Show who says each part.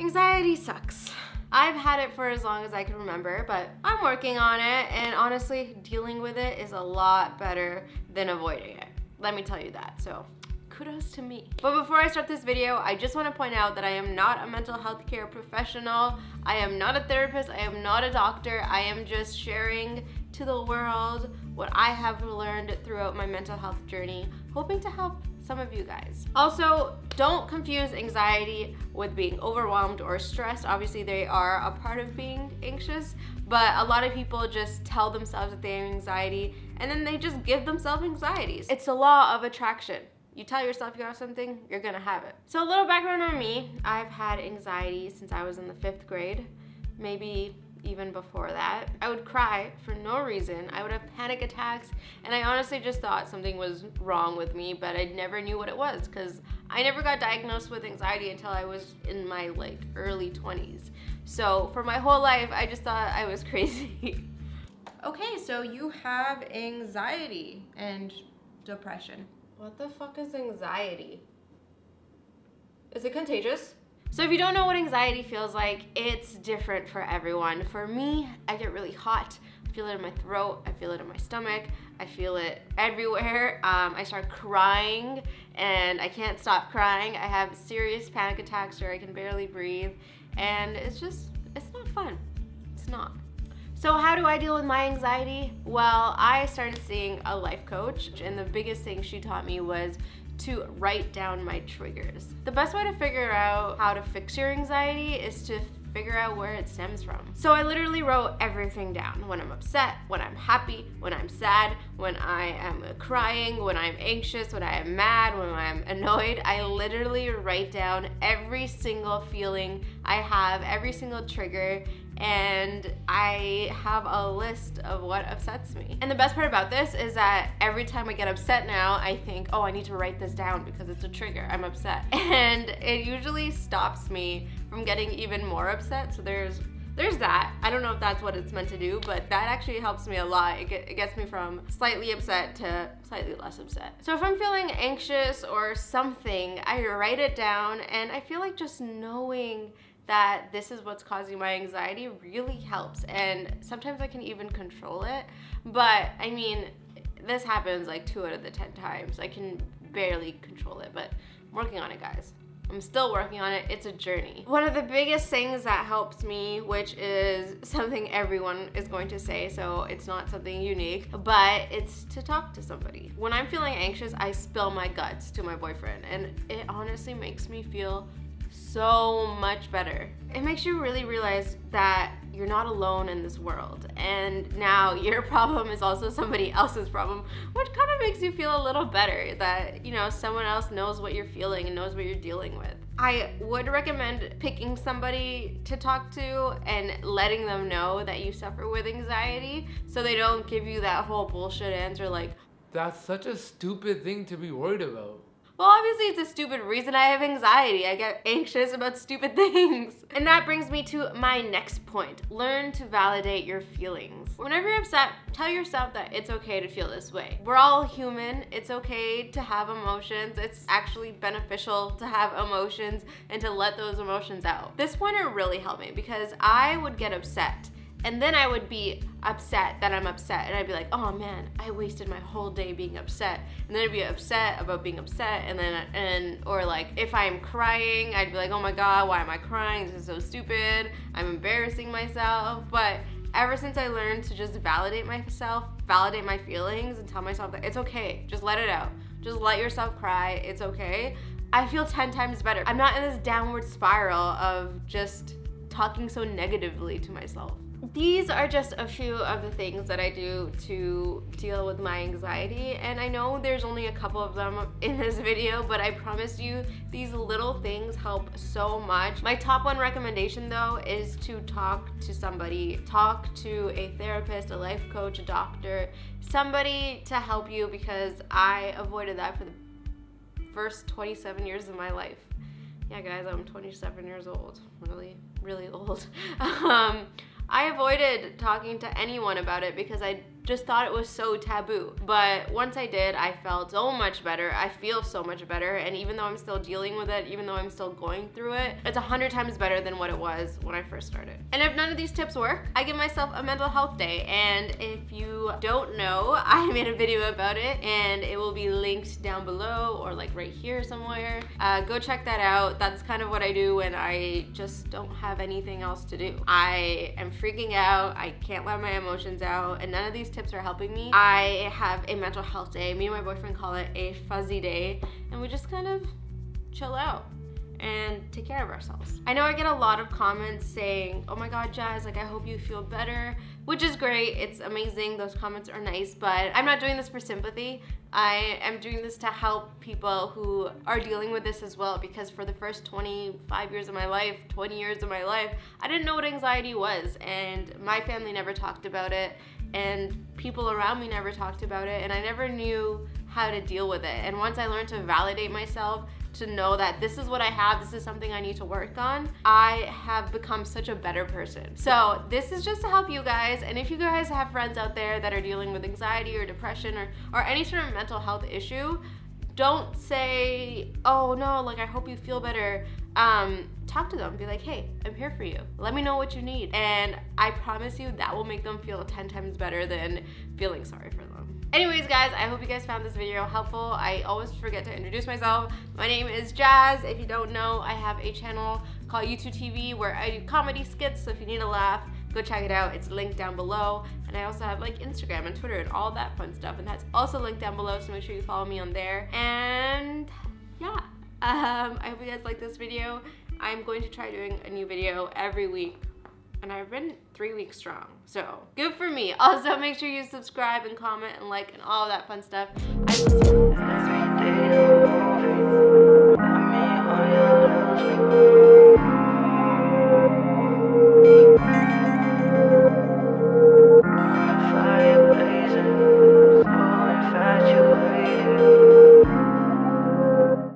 Speaker 1: Anxiety sucks. I've had it for as long as I can remember, but I'm working on it, and honestly, dealing with it is a lot better than avoiding it. Let me tell you that, so kudos to me. But before I start this video, I just want to point out that I am not a mental health care professional. I am not a therapist. I am not a doctor. I am just sharing to the world what I have learned throughout my mental health journey, hoping to help some of you guys. Also, don't confuse anxiety with being overwhelmed or stressed. Obviously, they are a part of being anxious, but a lot of people just tell themselves that they have anxiety and then they just give themselves anxieties. It's the law of attraction. You tell yourself you have something, you're gonna have it. So a little background on me. I've had anxiety since I was in the 5th grade, maybe even before that. I would cry for no reason. I would have panic attacks, and I honestly just thought something was wrong with me, but I never knew what it was because I never got diagnosed with anxiety until I was in my early 20s. So for my whole life, I just thought I was crazy. Okay, so you have anxiety and depression. What the fuck is anxiety? Is it contagious? So if you don't know what anxiety feels like, it's different for everyone. For me, I get really hot. I feel it in my throat. I feel it in my stomach. I feel it everywhere. I start crying and I can't stop crying. I have serious panic attacks where I can barely breathe. And it's not fun. It's not. So how do I deal with my anxiety? Well, I started seeing a life coach, and the biggest thing she taught me was to write down my triggers. The best way to figure out how to fix your anxiety is to figure out where it stems from. So I literally wrote everything down. When I'm upset, when I'm happy, when I'm sad, when I am crying, when I'm anxious, when I am mad, when I'm annoyed. I literally write down every single feeling I have, every single trigger, and I have a list of what upsets me. And the best part about this is that every time I get upset now, I think, oh, I need to write this down because it's a trigger, I'm upset. And it usually stops me from getting even more upset, so there's that. I don't know if that's what it's meant to do, but that actually helps me a lot. It gets me from slightly upset to slightly less upset. So if I'm feeling anxious or something, I write it down, and I feel like just knowing that this is what's causing my anxiety really helps, and sometimes I can even control it. But I mean, this happens like 2 out of the 10 times. I can barely control it, but I'm working on it, guys. I'm still working on it. It's a journey. One of the biggest things that helps me, which is something everyone is going to say, so it's not something unique, but it's to talk to somebody. When I'm feeling anxious, I spill my guts to my boyfriend, and it honestly makes me feel so much better. It makes you really realize that you're not alone in this world, and now your problem is also somebody else's problem, which kind of makes you feel a little better that, you know, someone else knows what you're feeling and knows what you're dealing with. I would recommend picking somebody to talk to and letting them know that you suffer with anxiety, so they don't give you that whole bullshit answer like,
Speaker 2: that's such a stupid thing to be worried about.
Speaker 1: Well, obviously it's a stupid reason I have anxiety. I get anxious about stupid things. And that brings me to my next point. Learn to validate your feelings. Whenever you're upset, tell yourself that it's okay to feel this way. We're all human. It's okay to have emotions. It's actually beneficial to have emotions and to let those emotions out. This pointer really helped me because I would get upset, and then I would be upset that I'm upset, and I'd be like, oh man, I wasted my whole day being upset. And then I'd be upset about being upset, or like if I'm crying, I'd be like, oh my god, why am I crying? This is so stupid. I'm embarrassing myself. But ever since I learned to just validate myself, validate my feelings, and tell myself that it's okay, just let it out. Just let yourself cry, it's okay. I feel 10 times better. I'm not in this downward spiral of just talking so negatively to myself. These are just a few of the things that I do to deal with my anxiety, and I know there's only a couple of them in this video, but I promise you these little things help so much. My top 1 recommendation though is to talk to somebody. Talk to a therapist, a life coach, a doctor, somebody to help you, because I avoided that for the first 27 years of my life. Yeah guys, I'm 27 years old, really old. I avoided talking to anyone about it because I just thought it was so taboo. But once I did, I felt so much better. I feel so much better. And even though I'm still dealing with it, even though I'm still going through it, it's 100 times better than what it was when I first started. And if none of these tips work, I give myself a mental health day. And if you don't know, I made a video about it and it will be linked down below or like right here somewhere. Go check that out. That's kind of what I do when I just don't have anything else to do. I am freaking out. I can't let my emotions out and none of these tips are helping me. I have a mental health day. Me and my boyfriend call it a fuzzy day and we just kind of chill out and take care of ourselves. I know I get a lot of comments saying, oh my God, Jazz, like I hope you feel better, which is great. It's amazing. Those comments are nice, but I'm not doing this for sympathy. I am doing this to help people who are dealing with this as well, because for the first 25 years of my life, 20 years of my life, I didn't know what anxiety was, and my family never talked about it, and people around me never talked about it, and I never knew how to deal with it. And once I learned to validate myself, to know that this is what I have, this is something I need to work on, I have become such a better person. So this is just to help you guys, and if you guys have friends out there that are dealing with anxiety or depression or any sort of mental health issue, don't say, oh no, like I hope you feel better. Talk to them, be like, hey, I'm here for you. Let me know what you need. And I promise you that will make them feel 10 times better than feeling sorry for them. Anyways, guys, I hope you guys found this video helpful. I always forget to introduce myself. My name is Jazz. If you don't know, I have a channel called YouTube TV where I do comedy skits, so if you need a laugh, go check it out. It's linked down below. And I also have like Instagram and Twitter and all that fun stuff, and that's also linked down below, so make sure you follow me on there. And yeah, I hope you guys like this video. I'm going to try doing a new video every week, and I've been 3 weeks strong, so good for me. Also, make sure you subscribe and comment and like and all that fun stuff. I will see you in the next video.